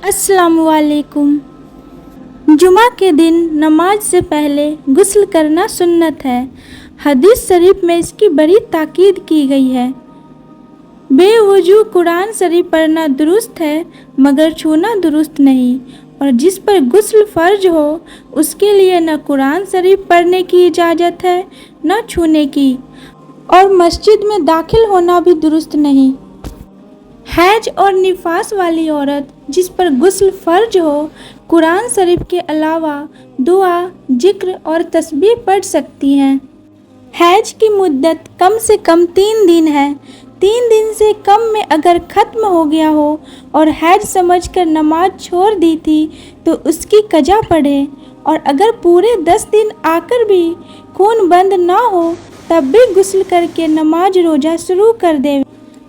السلام علیکم۔ جمعہ کے دن نماز سے پہلے غسل کرنا سنت ہے۔ حدیث شریف میں اس کی بڑی تاکید کی گئی ہے۔ بے وضو قرآن شریف پڑھنا درست ہے مگر چھونا درست نہیں، اور جس پر غسل فرض ہو اس کے لیے نہ قرآن شریف پڑھنے کی اجازت ہے نہ چھونے کی، اور مسجد میں داخل ہونا بھی درست نہیں۔ حیض اور نفاس والی عورت جس پر غسل فرض ہو قرآن شریف کے علاوہ دعا، ذکر اور تسبیح پڑھ سکتی ہیں۔ حیض کی مدت کم سے کم 3 دن ہے۔ 3 دن سے کم میں اگر ختم ہو گیا ہو اور حیض سمجھ کر نماز چھوڑ دی تھی تو اس کی قضا پڑھے، اور اگر پورے 10 دن آ کر بھی خون بند نہ ہو تب بھی غسل کر کے نماز روزہ شروع کر دے۔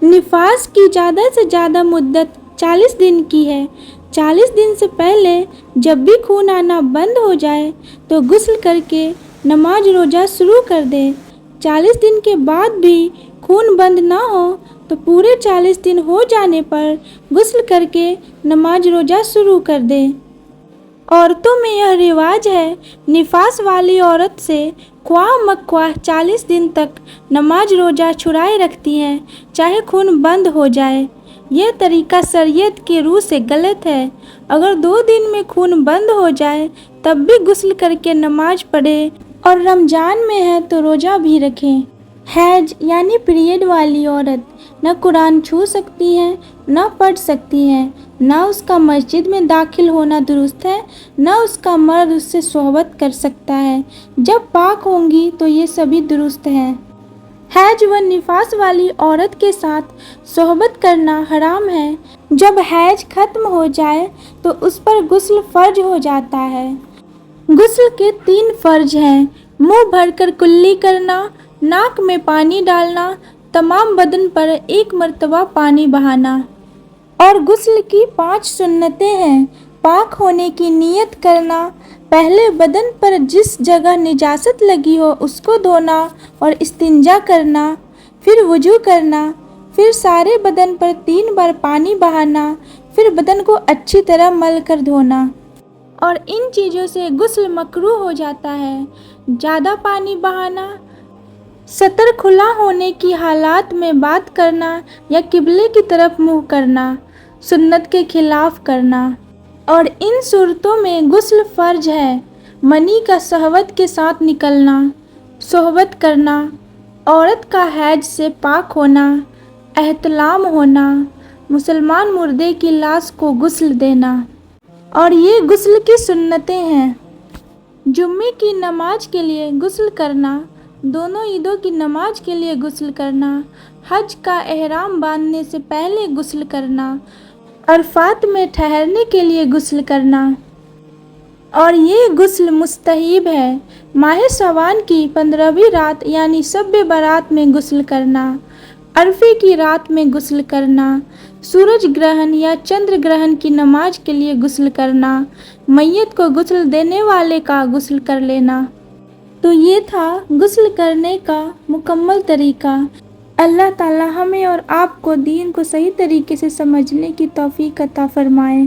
نفاس کی زیادہ سے زیادہ مدت 40 دن کی ہے۔ 40 دن سے پہلے جب بھی خون آنا بند ہو جائے تو غسل کر کے نماز روزہ شروع کر دے۔ 40 دن کے بعد بھی خون بند نہ ہو تو پورے 40 دن ہو جانے پر غسل کر کے نماز روزہ شروع کر دے۔ عورتوں میں یہ رواج ہے، نفاس والی عورت سے خواہ مخواہ 40 دن تک نماز روزہ چھڑائے رکھتی ہیں چاہے خون بند ہو جائے۔ یہ طریقہ شریعت کی روح سے غلط ہے۔ اگر 2 دن میں خون بند ہو جائے تب بھی غسل کر کے نماز پڑھے، اور رمضان میں ہے تو روزہ بھی رکھیں۔ حیض یعنی پیریڈ والی عورت نہ قرآن چھو سکتی ہے نہ پڑھ سکتی ہے، نہ اس کا مسجد میں داخل ہونا درست ہے، نہ اس کا مرد اس سے صحبت کر سکتا ہے۔ جب پاک ہوں گی تو یہ سبھی درست ہے۔ حیض و نفاس والی عورت کے ساتھ صحبت کرنا حرام ہے۔ جب حیض ختم ہو جائے تو اس پر غسل فرض ہو جاتا ہے۔ غسل کے 3 فرض ہیں: منہ بھر کر کلی کرنا، ناک میں پانی ڈالنا، تمام بدن پر 1 مرتبہ پانی بہانا۔ اور غسل کی 5 سنتیں ہیں: پاک ہونے کی نیت کرنا، پہلے بدن پر جس جگہ نجاست لگی ہو اس کو دھونا اور استنجا کرنا، پھر وضو کرنا، پھر سارے بدن پر 3 بار پانی بہانا، پھر بدن کو اچھی طرح مل کر دھونا۔ اور ان چیزوں سے غسل مکروہ ہو جاتا ہے: زیادہ پانی بہانا، سطر کھلا ہونے کی حالات میں بات کرنا یا قبلے کی طرف منہ کرنا، سنت کے خلاف کرنا۔ اور ان صورتوں میں غسل فرض ہے: منی کا شہوت کے ساتھ نکلنا، صحبت کرنا، عورت کا حیض سے پاک ہونا، احتلام ہونا، مسلمان مردے کی لاش کو غسل دینا۔ اور یہ غسل کی سنتیں ہیں: جمعے کی نماز کے لیے غسل کرنا، دونوں عیدوں کی نماز کے لیے غسل کرنا، حج کا احرام باندھنے سے پہلے غسل کرنا، عرفات میں ٹھہرنے کے لیے غسل کرنا۔ اور یہ غسل مستحب ہے: ماہ شعبان کی 15ویں رات یعنی شب برات میں غسل کرنا، عرفے کی رات میں غسل کرنا، سورج گرہن یا چندر گرہن کی نماز کے لیے غسل کرنا، میت کو غسل دینے والے کا غسل کر لینا۔ تو یہ تھا غسل کرنے کا مکمل طریقہ۔ اللہ تعالی ہمیں اور آپ کو دین کو صحیح طریقے سے سمجھنے کی توفیق عطا فرمائے۔